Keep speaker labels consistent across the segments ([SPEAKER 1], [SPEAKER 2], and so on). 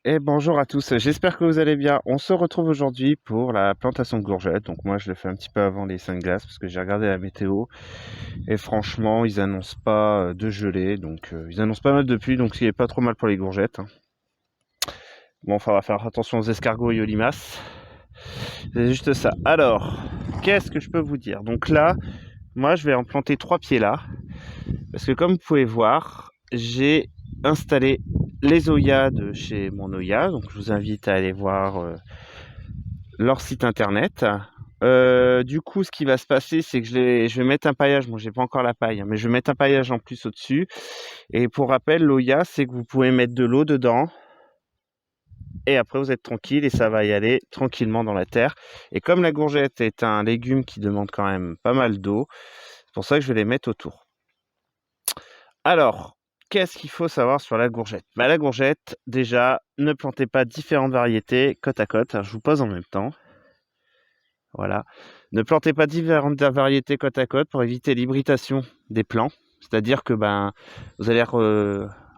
[SPEAKER 1] Et bonjour à tous, j'espère que vous allez bien. On se retrouve aujourd'hui pour la plantation de courgettes. Donc moi je le fais un petit peu avant les 5 glaces parce que j'ai regardé la météo et franchement ils annoncent pas de gelée. Donc ils annoncent pas mal de pluie donc ce qui est pas trop mal pour les courgettes, hein. Bon, il va faire attention aux escargots et aux limaces. C'est juste ça. Alors, qu'est-ce que je peux vous dire? Donc là, moi je vais en planter 3 pieds là. Parce que comme vous pouvez voir, j'ai installé les Oya de chez mon Oya. Donc je vous invite à aller voir leur site internet. Du coup, ce qui va se passer, c'est que je vais mettre un paillage. Bon, j'ai pas encore la paille, hein, mais je vais mettre un paillage en plus au-dessus. Et pour rappel, l'Oya, c'est que vous pouvez mettre de l'eau dedans. Et après, vous êtes tranquille et ça va y aller tranquillement dans la terre. Et comme la courgette est un légume qui demande quand même pas mal d'eau, c'est pour ça que je vais les mettre autour. Alors, qu'est-ce qu'il faut savoir sur la courgette? La courgette, déjà, ne plantez pas différentes variétés côte à côte. Alors, je vous pose en même temps. Voilà. Ne plantez pas différentes variétés côte à côte pour éviter l'hybridation des plants. C'est-à-dire que vous allez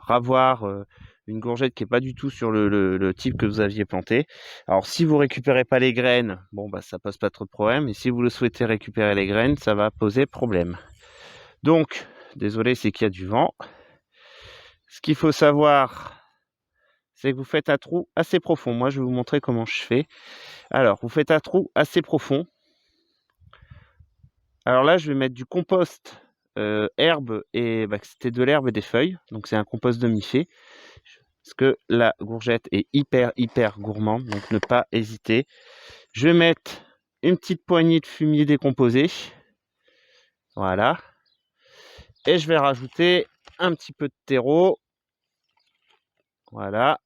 [SPEAKER 1] avoir une courgette qui n'est pas du tout sur le type que vous aviez planté. Alors si vous récupérez pas les graines, bon ça pose pas trop de problème. Et si vous le souhaitez récupérer les graines, ça va poser problème. Donc, désolé, c'est qu'il y a du vent. Ce qu'il faut savoir, c'est que vous faites un trou assez profond. Moi, je vais vous montrer comment je fais. Alors, vous faites un trou assez profond. Alors là, je vais mettre du compost herbe et c'était de l'herbe et des feuilles. Donc c'est un compost demi-fait. Parce que la courgette est hyper gourmande. Donc ne pas hésiter. Je vais mettre une petite poignée de fumier décomposé. Voilà. Et je vais rajouter un petit peu de terreau. Voilà.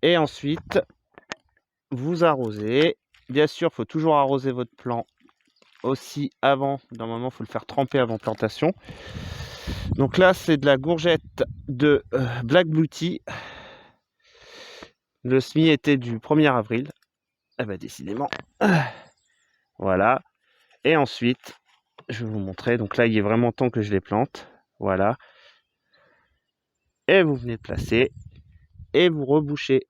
[SPEAKER 1] Et ensuite, vous arrosez. Bien sûr, il faut toujours arroser votre plant aussi avant. Normalement, il faut le faire tremper avant plantation. Donc là, c'est de la courgette de Black Beauty. Le semis était du 1er avril. Eh ben décidément. Voilà. Et ensuite, je vais vous montrer. Donc là, il est vraiment temps que je les plante. Voilà. Et vous venez de placer. Et vous rebouchez.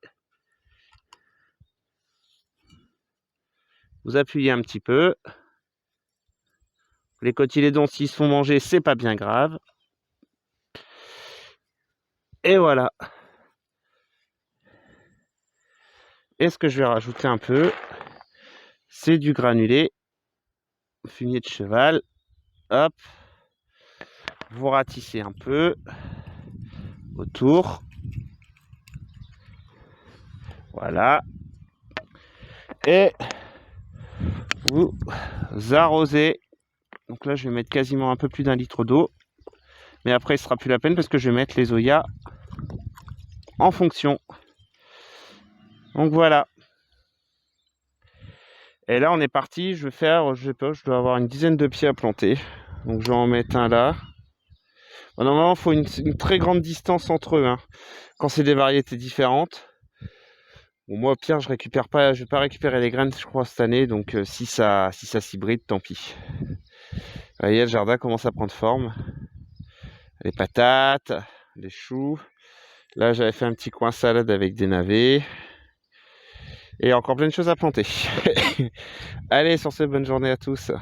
[SPEAKER 1] Vous appuyez un petit peu. Les cotylédons, s'ils se font manger, c'est pas bien grave. Et voilà. Et ce que je vais rajouter un peu, c'est du granulé, fumier de cheval. Hop. Vous ratissez un peu autour. Voilà. Et vous arrosez. Donc là, je vais mettre quasiment un peu plus d'1 litre d'eau. Mais après, ce sera plus la peine parce que je vais mettre les Oya en fonction. Donc voilà. Et là, on est parti. Je vais faire, je sais pas, je dois avoir une dizaine de pieds à planter. Donc je vais en mettre un là. Bon, normalement, il faut une très grande distance entre eux, hein, quand c'est des variétés différentes. Bon, moi, au pire, je vais pas récupérer les graines, je crois, cette année. Donc si ça s'hybride, tant pis. Vous voyez, le jardin commence à prendre forme. Les patates, les choux. Là, j'avais fait un petit coin salade avec des navets. Et encore plein de choses à planter. Allez, sur ce, bonne journée à tous.